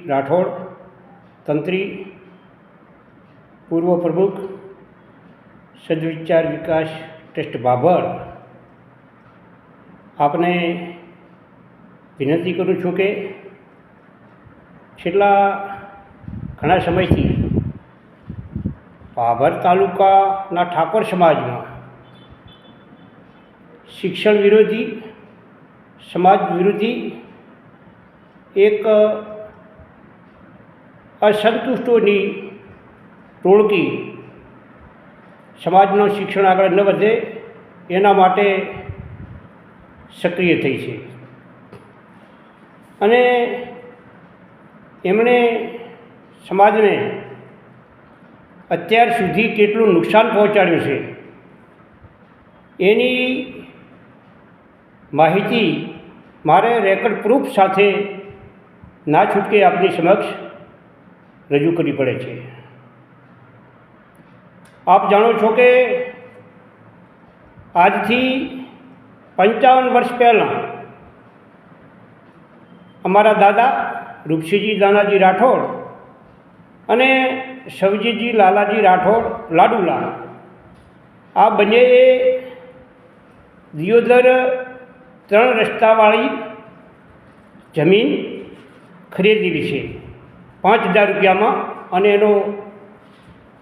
રાઠોડ, તંત્રી, પૂર્વ પ્રમુખ, સદવિચાર વિકાસ ટ્રસ્ટ ભાભર, આપને વિનંતી કરું છું કે છેલ્લા ઘણા સમયથી ભાભર તાલુકાના ઠાકોર સમાજમાં શિક્ષણ વિરોધી, સમાજ વિરોધી એક અસંતુષ્ટોની ટોળકી સમાજનું શિક્ષણ આગળ ન વધે એના માટે સક્રિય થઈ છે અને એમણે સમાજને અત્યાર સુધી કેટલું નુકસાન પહોંચાડ્યું છે એની માહિતી મારે રેકર્ડ પ્રૂફ સાથે ના છૂટકે આપની સમક્ષ રજૂ કરવી પડે છે. આપ જાણો છો કે આજથી 55 વર્ષ પહેલાં અમારા દાદા રૂપસિંહજી દાનાજી રાઠોડ અને સવજીજી લાલાજી રાઠોડ લાડુલા આ બંનેએ દિયોદર 3 રસ્તાવાળી જમીન ખરીદેલી છે 5000 રૂપિયામાં અને એનો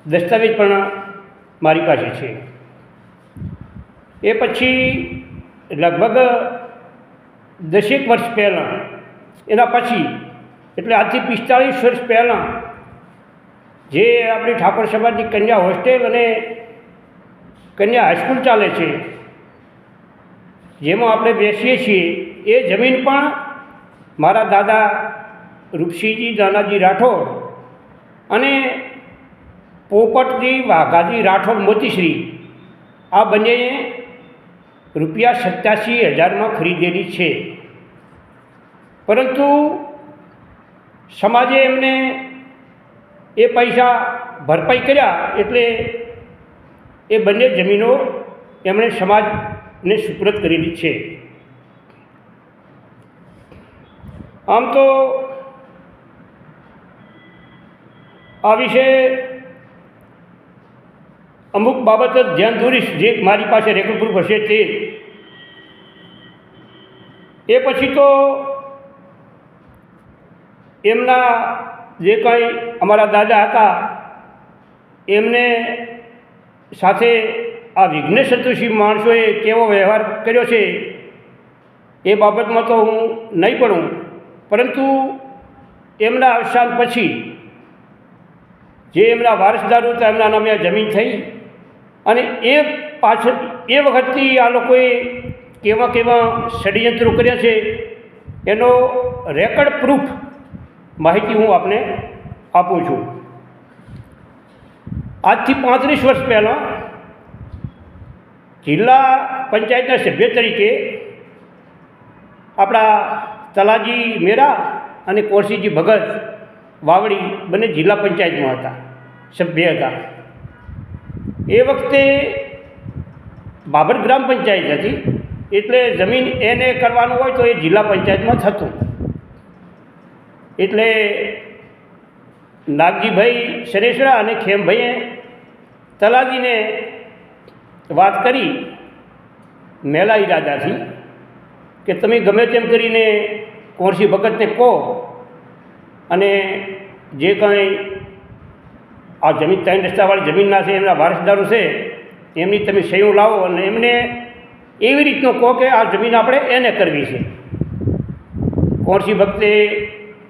દસ્તાવેજ પણ મારી પાસે છે. એ પછી લગભગ 10 વર્ષ પહેલાં એના પછી એટલે આજથી 45 વર્ષ પહેલાં જે આપણી ઠાકોર સમાજની કન્યા હોસ્ટેલ અને કન્યા હાઈસ્કૂલ ચાલે છે જેમાં આપણે બેસીએ છીએ એ જમીન પણ મારા દાદા રૂપસિંહજી દાનાજી રાઠોડ અને પોપટજી વાઘાજી રાઠોડ મોતીશ્રી આ બંનેએ ₹87,000 ખરીદેલી છે. પરંતુ સમાજે એમને એ પૈસા ભરપાઈ કર્યા એટલે એ બંને જમીનો એમણે સમાજને સુપરત કરેલી છે. આમ તો આ વિશે અમુક બાબત ધ્યાન દોરીશ જે મારી પાસે રેકોર્ડ પ્રૂફ હશે તે. એ પછી તો એમના જે કંઈ અમારા દાદા હતા એમને સાથે આ વિઘ્નેશ સંતોષી માણસોએ કેવો વ્યવહાર કર્યો છે એ બાબતમાં તો હું નહીં પડું, પરંતુ એમના અવસાન પછી જે એમના વારસદારો હતા એમના નામે આ જમીન થઈ અને એ પાછળ એ વખતથી આ લોકોએ કેવા કેવા ષડયંત્રો કર્યા છે એનો રેકર્ડ પ્રૂફ માહિતી હું આપને આપું છું. આજથી 35 વર્ષ પહેલાં જિલ્લા પંચાયતના સભ્ય તરીકે આપણા તલાજી મેરા અને કોરસીજી ભગત વાવડી બંને જિલ્લા પંચાયતમાં હતા, સભ્ય હતા. એ વખતે બાબર ગ્રામ પંચાયત હતી એટલે જમીન એને કરવાનું હોય તો એ જિલ્લા પંચાયતમાં થતું. એટલે નાગજીભાઈ સરેસરા અને ખેમભાઈએ તલાજીને વાત કરી મેલા ઈરાદાથી કે તમે ગમે તેમ કરીને કોરસી ભગતને કહો અને જે કંઈ આ જમીન 3 રસ્તાવાળી જમીનના છે એમના વારસદારો છે એમની તમે સહીઓ લાવો અને એમને એવી રીતનું કહો કે આ જમીન આપણે એને કરવી છે. કોરસી ભક્તે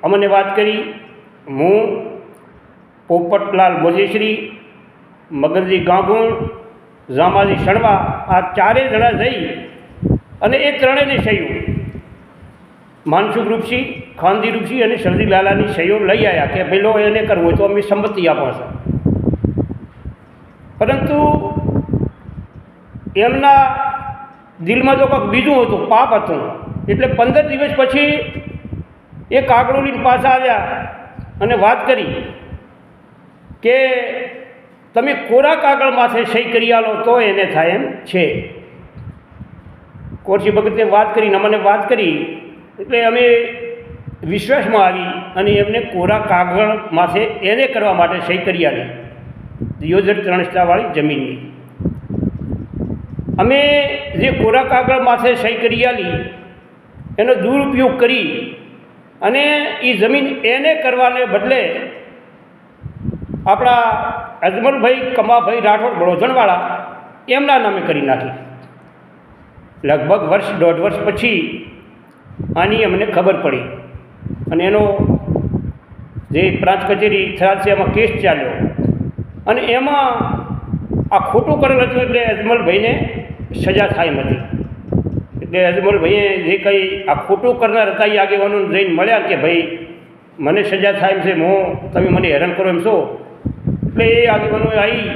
અમને વાત કરી. હું પોપટલાલ મોજેશ્રી, મગરજી ગાંગુણ, જામાજી શણવા આ 4 જણા જઈ અને એ ત્રણેયની સહીઓ માનસુખ રૂપસિંહ, ખાનદી રૂપસિંહ અને સરજી લાલાની સહીઓ લઈ આવ્યા કે પેલો એને કરવું હોય તો અમે સંમતિ આપો છો. પરંતુ એમના દિલમાં તો કંઈક બીજું હતું, પાપ હતું. એટલે 15 દિવસ પછી એ કાગળો લઈને પાછા આવ્યા અને વાત કરી કે તમે કોરા કાગળ માથે સહી કરી આલો તો એને થાય એમ છે. કોરસી ભગતે વાત કરીને અમને વાત કરી એટલે અમે વિશ્વાસમાં આવી અને એમને કોરા કાગળ માથે એને કરવા માટે સહી કરી આલી દિયોદર 3 રસ્તાવાળી જમીનની. અમે જે કોરા કાગળ માથે સહી કરી આલી એનો દુરુપયોગ કરી અને એ જમીન એને કરવાને બદલે આપણા અજમલભાઈ કમાભાઈ રાઠોડ બળોધણવાળા એમના નામે કરી નાખી. લગભગ વર્ષ 1.5 વર્ષ પછી આની અમને ખબર પડી અને એનો જે પ્રાંત કચેરી થરાદ છે એમાં કેસ ચાલ્યો અને એમાં આ ખોટું કરેલું હતું એટલે અજમલભાઈને સજા થાય નથી. એટલે અજમલભાઈએ જે કંઈ આ ખોટું કરનાર હતા એ આગેવાનોને જઈને મળ્યા કે ભાઈ મને સજા થાય એમ છે, તમે મને હેરાન કરો એમ છો. એટલે એ આગેવાનોએ આવી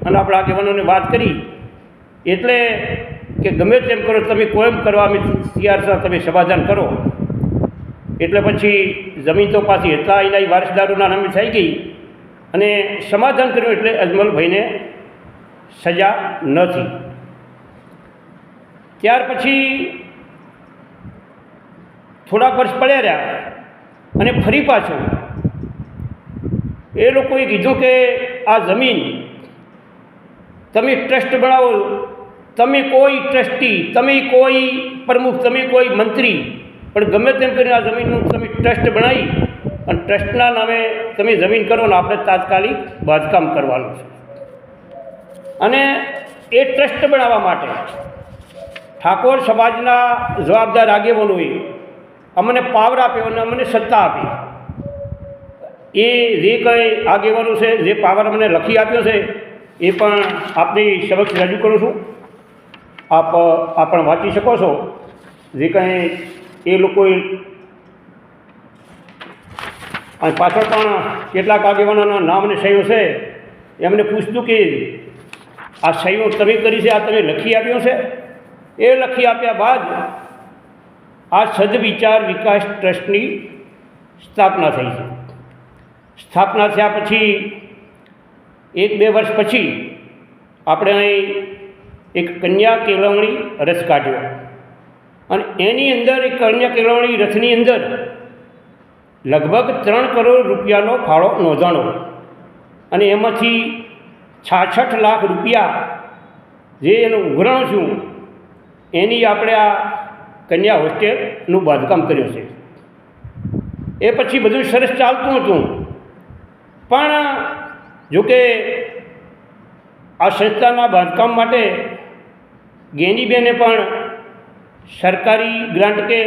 અને આપણા આગેવાનોને વાત કરી એટલે કે ગમે તેમ કરો તમે કોમ કરવા અમે તૈયાર છો, તમે સમાધાન કરો. એટલે પછી જમીન તો પાછી હતા એના વારસદારોના નામે થઈ ગઈ અને સમાધાન કર્યું એટલે અજમલભાઈને સજા નથી. ત્યાર પછી થોડાક વર્ષ પડ્યા રહ્યા અને ફરી પાછું એ લોકોએ કીધું કે આ જમીન તમે ટ્રસ્ટ બનાવો, તમે કોઈ ટ્રસ્ટી, તમે કોઈ પ્રમુખ, તમે કોઈ મંત્રી, પણ ગમે તેમ કરીને આ જમીનનું તમે ટ્રસ્ટ બનાવી અને ટ્રસ્ટના નામે તમે જમીન કરો ને આપણે તાત્કાલિક બાંધકામ કરવાનું છે. અને એ ટ્રસ્ટ બનાવવા માટે ઠાકોર સમાજના જવાબદાર આગેવાનોએ અમને પાવર આપ્યો અને અમને સત્તા આપી. એ જે કંઈ આગેવાનો છે જે પાવર અમને લખી આપ્યો છે એ પણ આપની સમક્ષ રજૂ કરું છું. આપ પણ વાંચી શકો છો. જે કંઈ એ લોકોએ પાછળ પણ કેટલાક આગેવાનોના નામ અને સહીઓ છે એમને પૂછતું કે આ સહીઓ તમે કરી છે, આ તમે લખી આપ્યો છે. એ લખી આપ્યા બાદ આ સદવિચાર વિકાસ ટ્રસ્ટની સ્થાપના થઈ છે. સ્થાપના થયા પછી 1-2 વર્ષ પછી આપણે અહીં એક કન્યા કેળવણી રથ કાઢ્યો અને એની અંદર એક કન્યા કેળવણી રથની અંદર લગભગ 3 કરોડ રૂપિયાનો ફાળો નોંધાણો અને એમાંથી 66 લાખ રૂપિયા જે એનું ઉઘરાણું છું એની આપણે આ કન્યા હોસ્ટેલનું બાંધકામ કર્યું છે. એ પછી બધું સરસ ચાલતું હતું પણ જોકે આ સંસ્થાના બાંધકામ માટે ગેનીબેને પણ સરકારી ગ્રાન્ટ કે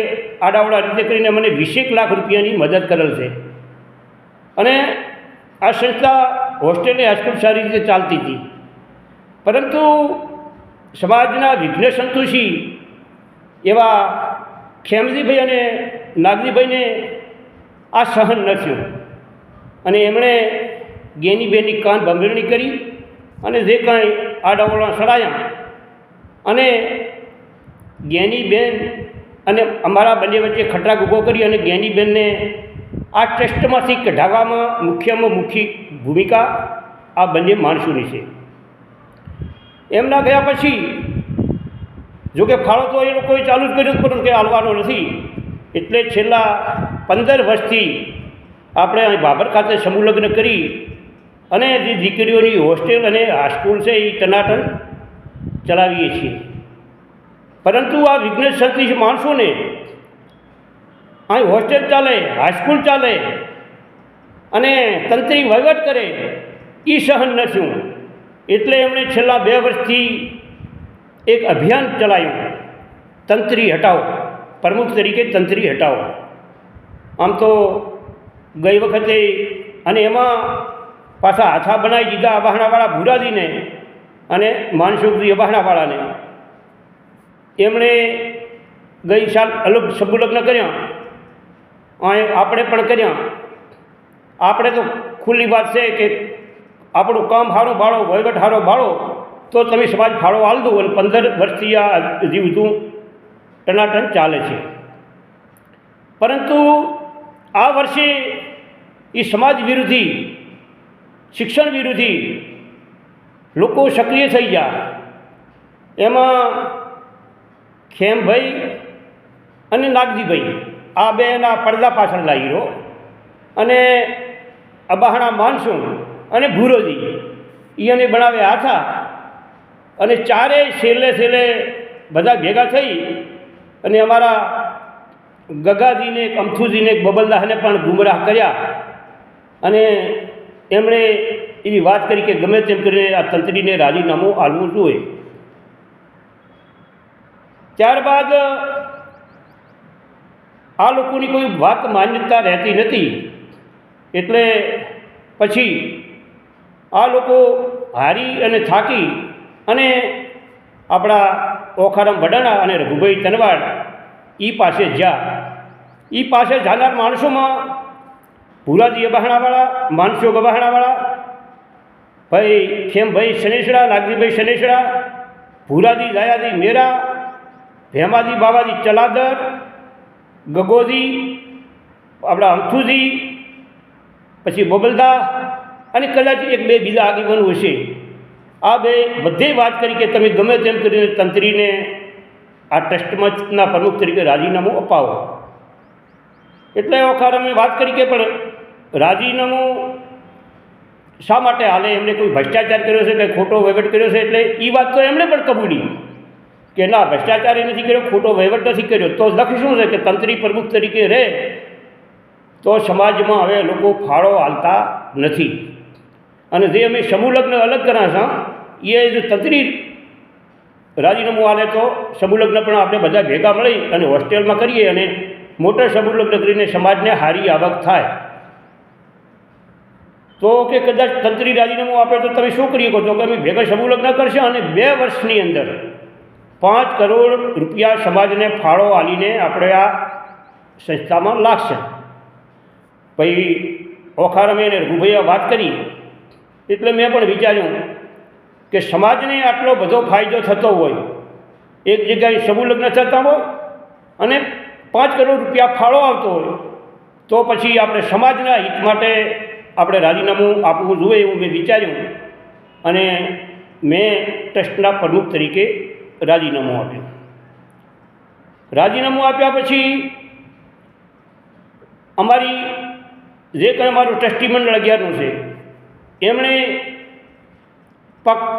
આડાવડા રીતે કરીને મને 20 લાખ રૂપિયાની મદદ કરેલ છે અને આ સંસ્થા હોસ્ટેલની હાઈસ્કૂલ સારી રીતે ચાલતી હતી. પરંતુ સમાજના વિઘ્ન સંતોષી એવા ખેમજીભાઈ અને નાગજીભાઈને આ સહન ન થયું અને એમણે ગેનીબેનની કાન ભંભેરણી કરી અને જે કાંઈ આડાવડા સડાયા અને જ્ઞાનીબેન અને અમારા બંને વચ્ચે ખટરાક ઊભો કરી અને જ્ઞાનીબેનને આ ટ્રસ્ટમાંથી કઢાવવામાં મુખ્યમાં મુખ્ય ભૂમિકા આ બંને માણસોની છે. એમના ગયા પછી જોકે ફાળો તો એ લોકોએ ચાલુ જ કર્યું પણ કે હાલવાનો નથી. એટલે છેલ્લા 15 વર્ષથી આપણે અહીં બાબર ખાતે સમૂહ લગ્ન કરી અને જે દીકરીઓની હોસ્ટેલ અને હાઈસ્કૂલ છે એ ટનાટન ચલાવીએ છીએ. પરંતુ આ વિઘ્ન સંતોષી માણસોને અહીં હોસ્ટેલ ચાલે, હાઈસ્કૂલ ચાલે અને તંત્રી વહીવટ કરે એ સહન ન થયું. એટલે એમણે છેલ્લા 2 વર્ષથી એક અભિયાન ચલાવ્યું, તંત્રી હટાવો, પ્રમુખ તરીકે તંત્રી હટાવો. આમ તો ગઈ વખતે અને એમાં પાછા હાથા બનાવી દીધા અબાહણાવાળા ભૂરાજીને અને માનસુખજી અબાહણાવાળાને. એમણે ગઈ સાલ અલગ સમૂહ લગ્ન કર્યા, આપણે પણ કર્યા. આપણે તો ખુલ્લી વાત છે કે આપણું કામ સારું ભાળો, વહીવટ સારો ભાળો તો તમે સમાજ ફાળો હાલ દો અને 15 વર્ષથી આ હજી બધું ટનાટન ચાલે છે. પરંતુ આ વર્ષે એ સમાજ વિરોધી, શિક્ષણ વિરોધી લોકો સક્રિય થઈ ગયા. એમાં ખેમભાઈ અને નાગજીભાઈ આ બેના પડદા પાછળ લાગી રહ્યો. અને અબાહણા માનસું અને ભૂરોજી એને બનાવ્યા હતા. અને ચારેય છેલ્લે બધા ભેગા થઈ અને અમારા ગગાજીને, અમથુજીને, બબલદાસને પણ ગુમરાહ કર્યા. અને એમણે એવી વાત કરી કે ગમે તેમ કરીને આ તંત્રીને રાજીનામું આપવું જોઈએ. ત્યારબાદ આ લોકોની કોઈ વાત માન્યતા રહેતી નથી. એટલે પછી આ લોકો હારી અને થાકી અને આપણા ઓખારામ વડાણા અને રઘુભાઈ તનવાડ એ પાસે જ્યાં એ પાસે જાનાર માણસોમાં ભૂરાજી અબાહણાવાળા, માનસો ગબાહણાવાળા, ભાઈ ખેમભાઈ શનેસડા, નાગજીભાઈ શનેસડા, ભૂરાજી દયાજી મેરા, ભેમાજી બાબાજી ચલાદર, ગગોજી, આપણા અંથુજી, પછી બબલદા અને કદાચ એક બે બીજા આગેવાનો હશે. આ બધે વાત કરી કે તમે ગમે તેમ કરીને તંત્રીને આ ટ્રસ્ટના પ્રમુખ તરીકે રાજીનામું અપાવો. એટલે વખત અમે વાત કરી કે પણ રાજીનામું શા માટે હાલે? એમને કોઈ ભ્રષ્ટાચાર કર્યો છે, કંઈ ખોટો વહીવટ કર્યો છે? એટલે એ વાત તો એમણે પણ કબૂલી કે ના, ભ્રષ્ટાચાર એ નથી કર્યો, ખોટો વહીવટ નથી કર્યો. તો લક્ષ્ય શું છે કે તંત્રી પ્રમુખ તરીકે રહે તો સમાજમાં હવે લોકો ફાળો હાલતા નથી. અને જે અમે સમૂહ લગ્ન અલગ કર્યા છે એ જો તંત્રી રાજીનામું આલે તો સમૂહ લગ્ન પણ આપણે બધા ભેગા મળી અને હોસ્ટેલમાં કરીએ અને મોટા સમૂહ લગ્ન કરીને સમાજને સારી આવક થાય. તો કે કદાચ તંત્રી રાજીનામું આપે તો તમે શું કરી શકો? તો કે અમે ભેગા સમૂહ લગ્ન કરશે અને 2 વર્ષની અંદર 5 કરોડ રૂપિયા સમાજને ફાળો આલીને આપણે આ સંસ્થામાં લાગશે. પછી ઓખારમે અને રઘુભાઈએ વાત કરી એટલે મેં પણ વિચાર્યું કે સમાજને આટલો બધો ફાયદો થતો હોય, એક જગ્યાએ સમૂહ લગ્ન થતા હોય અને 5 કરોડ રૂપિયા ફાળો આવતો હોય, તો પછી આપણે સમાજના હિત માટે આપણે રાજીનામું આપવું જોઈએ એવું મેં વિચાર્યું. અને મેં ટ્રસ્ટના પ્રમુખ તરીકે રાજીનામું આપ્યું. રાજીનામું આપ્યા પછી અમારી જે કંઈ અમારું ટ્રસ્ટી મંડળ 11નું છે એમણે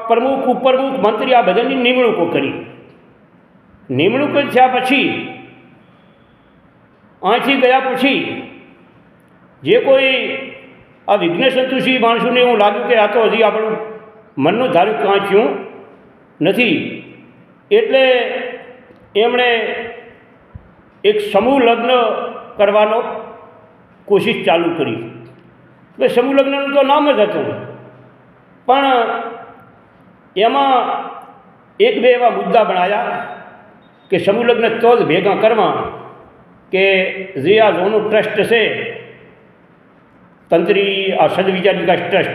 પ્રમુખ, ઉપપ્રમુખ, મંત્રી આ બધાની નિમણૂકો કરી. નિમણૂક થયા પછી અહીંથી ગયા પછી જે કોઈ આ વિઘ્ન સંતોષી માણસોને એવું લાગ્યું કે આ તો હજી આપણું મનનું ધાર્યું કાંઈ થયું નથી, એટલે એમણે એક સમૂહ લગ્ન કરવાનો કોશિશ ચાલુ કરી. એટલે સમૂહ લગ્નનું તો નામ જ હતું, પણ એમાં 1-2 એવા મુદ્દા બનાવ્યા કે સમૂહ લગ્ન તો જ ભેગા કરવા કે જે આ ઝોનનું ટ્રસ્ટ છે તંત્રી આ સદવિચાર વિકાસ ટ્રસ્ટ,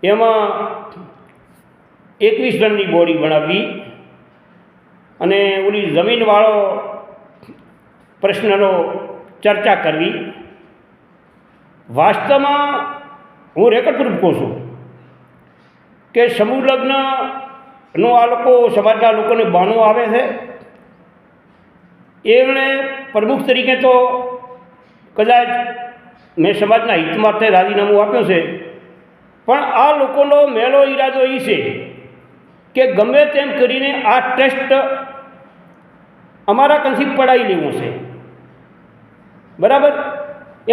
એમાં 21 જણની બોડી બનાવવી અને ઓલી જમીનવાળો પ્રશ્નનો ચર્ચા કરવી. વાસ્તવમાં હું રેકોર્ડ પ્રૂફ કહું છું કે સમૂહ લગ્નનો આ લોકો સમાજના લોકોને બહાનું આવે છે. એમણે પ્રમુખ તરીકે તો કદાચ મેં સમાજના હિત માટે રાજીનામું આપ્યું છે, પણ આ લોકોનો મેલો ઈરાદો એ છે કે ગમે તેમ કરીને આ ટ્રસ્ટ અમારા કંથી પડાવી લેવું છે. બરાબર?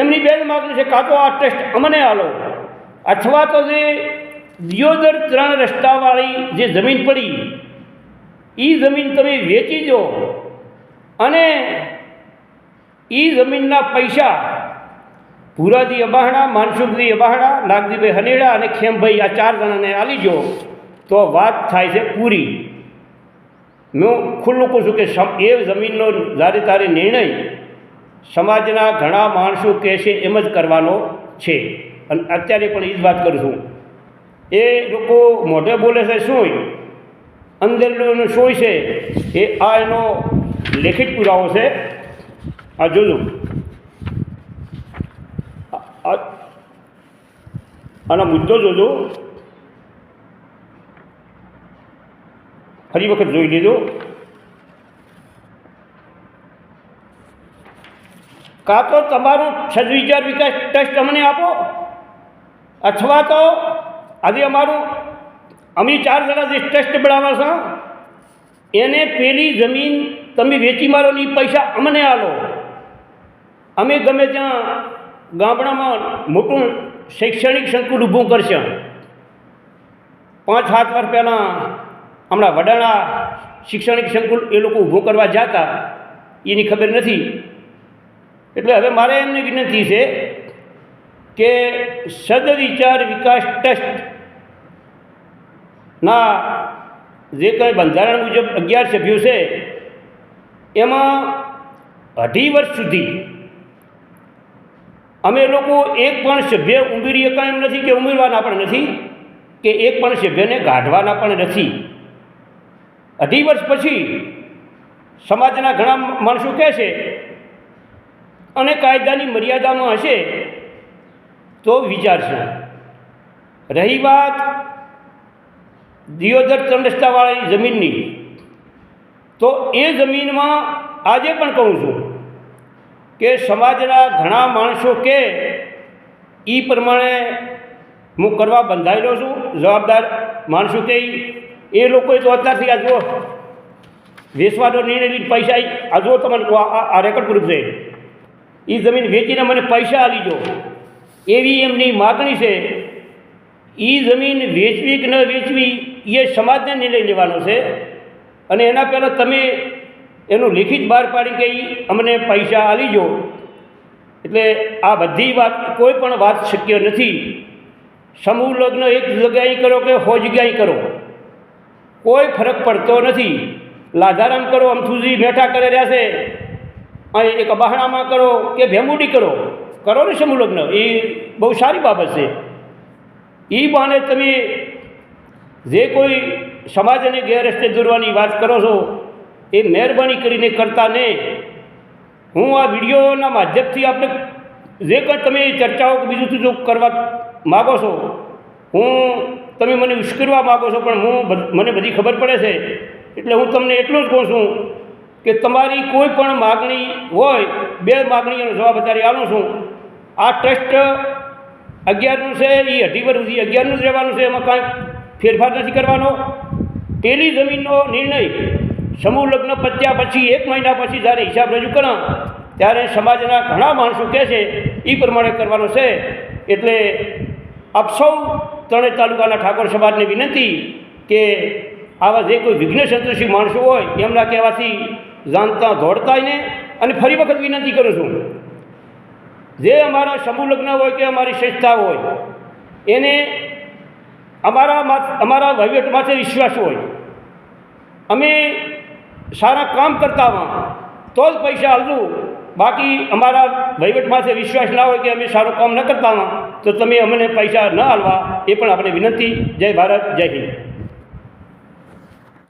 એમની 2 જ માગણી છે, કાં તો આ ટ્રસ્ટ અમને આલો અથવા તો જે દિયોદર 3 રસ્તાવાળી જે જમીન પડી એ જમીન તમે વેચી દો અને એ જમીનના પૈસા ભૂરાજી અબાહણા, માનસુખજી અબાહણા, નાગજીભાઈ હનેડા અને ખેમભાઈ આ 4 જણાને આલી દો તો વાત થાય છે પૂરી. હું ખુલ્લું કહું છું કે એ જમીનનો જ્યારે તારે નિર્ણય સમાજના ઘણા માણસો કહે છે એમ જ કરવાનો છે. અને અત્યારે પણ એ જ વાત કરું છું. એ લોકો મોઢે બોલે છે શું, અંદરનો શું છે એ આ એનો લેખિત પુરાવો છે. આ જોજો, આનો મુદ્દો જોજો, ફરી વખત જોઈ લેજો. કાં તો તમારું સદવિચાર વિકાસ ટ્રસ્ટ અમને આપો, અથવા તો આજે અમારું અમે 4 જણા જે ટ્રસ્ટ બનાવવા છે એને પેલી જમીન તમે વેચી મારો ને પૈસા અમને આલો. અમે ગમે ત્યાં ગામડામાં મોટું શૈક્ષણિક સંકુલ ઊભું કરશે. 5-7 વર્ષ પહેલાં હમણાં વડાણા શૈક્ષણિક સંકુલ એ લોકો ઊભું કરવા જતા, એની ખબર નથી. એટલે હવે મારે એમને વિનંતી છે કે સદવિચાર વિકાસ ટ્રસ્ટના જે કંઈ બંધારણ મુજબ 11 સભ્યો છે એમાં 2.5 વર્ષ સુધી અમે લોકો એક પણ સભ્ય ઉમેરી શકાય એમ નથી, કે ઉમેરવાના પણ નથી, કે એક પણ સભ્યને કાઢવાના પણ નથી. 2.5 વર્ષ પછી સમાજના ઘણા માણસો કહેશે અને કાયદાની મર્યાદામાં હશે તો વિચારશે. રહી વાત દિયોદર 3 રસ્તાવાળી જમીનની, તો એ જમીનમાં આજે પણ કહું છું કે સમાજના ઘણા માણસો કે એ પ્રમાણે હું કરવા બંધાયેલો છું, જવાબદાર માણસો કે એ લોકોએ તો અત્યારથી આ જુઓ વેચવાનો નિર્ણય લઈને પૈસા આ જુઓ તમને આ રેકોર્ડ પ્રૂફ છે, એ જમીન વેચીને મને પૈસા આપી દો એવી એમની માગણી છે. એ જમીન વેચવી કે ન વેચવી એ સમાજને નિર્ણય લેવાનો છે, અને એના પહેલાં તમે એનું લિખિત બહાર પાડી કે અમને પૈસા આપી દો. એટલે આ બધી વાત કોઈ પણ વાત શક્ય નથી. સમૂહ લગ્ન એક જગ્યાએ કરો કે 100 જગ્યાએ કરો, કોઈ ફરક પડતો નથી. લાધારામ કરો, અમથુજી મેઠા કરી રહ્યા છે, અને એક બહાણામાં કરો કે ભેમુડી કરો ને સમૂહ લગ્ન, એ બહુ સારી બાબત છે. એ બહાને તમે જે કોઈ સમાજને ગેરરસ્તે દોરવાની વાત કરો છો એ મહેરબાની કરીને કરતા નહીં. હું આ વિડીયોના માધ્યમથી આપણે જે કંઈ તમે ચર્ચાઓ કે બીજું જો કરવા માગો છો, તમે મને ઉશ્કેરવા માગો છો, પણ મને બધી ખબર પડે છે. એટલે હું તમને એટલું જ કહું છું કે તમારી કોઈ પણ માગણી હોય, 2 માગણીઓનો જવાબ અત્યારે આપું છું. આ ટ્રસ્ટ 11નું છે, એ 2.5 વર્ષ સુધી 11નું જ રહેવાનું છે, એમાં કાંઈ ફેરફાર નથી કરવાનો. પેલી જમીનનો નિર્ણય સમૂહ લગ્ન પત્યા પછી 1 મહિના પછી જ્યારે હિસાબ રજૂ કરા ત્યારે સમાજના ઘણા માણસો કહે છે એ પ્રમાણે કરવાનો છે. એટલે આપ સૌ 3 તાલુકાના ઠાકોર સમાજને વિનંતી કે આવા જે કોઈ વિઘ્ન સંતોષી માણસો હોય એમના કહેવાથી જાણતા દોડતા ને. અને ફરી વખત વિનંતી કરું છું, જે અમારા સમૂહ લગ્ન હોય કે અમારી સંસ્થા હોય એને અમારા વહીવટમાંથી વિશ્વાસ હોય, અમે સારા કામ કરતા હોય તો જ પૈસા આપવું. બાકી અમારા વહીવટમાંથી વિશ્વાસ ના હોય કે અમે સારું કામ ન કરતા હોય તો તમે અમને પૈસા ન આપવા, એ પણ આપણે વિનંતી. જય ભારત, જય હિન્દ.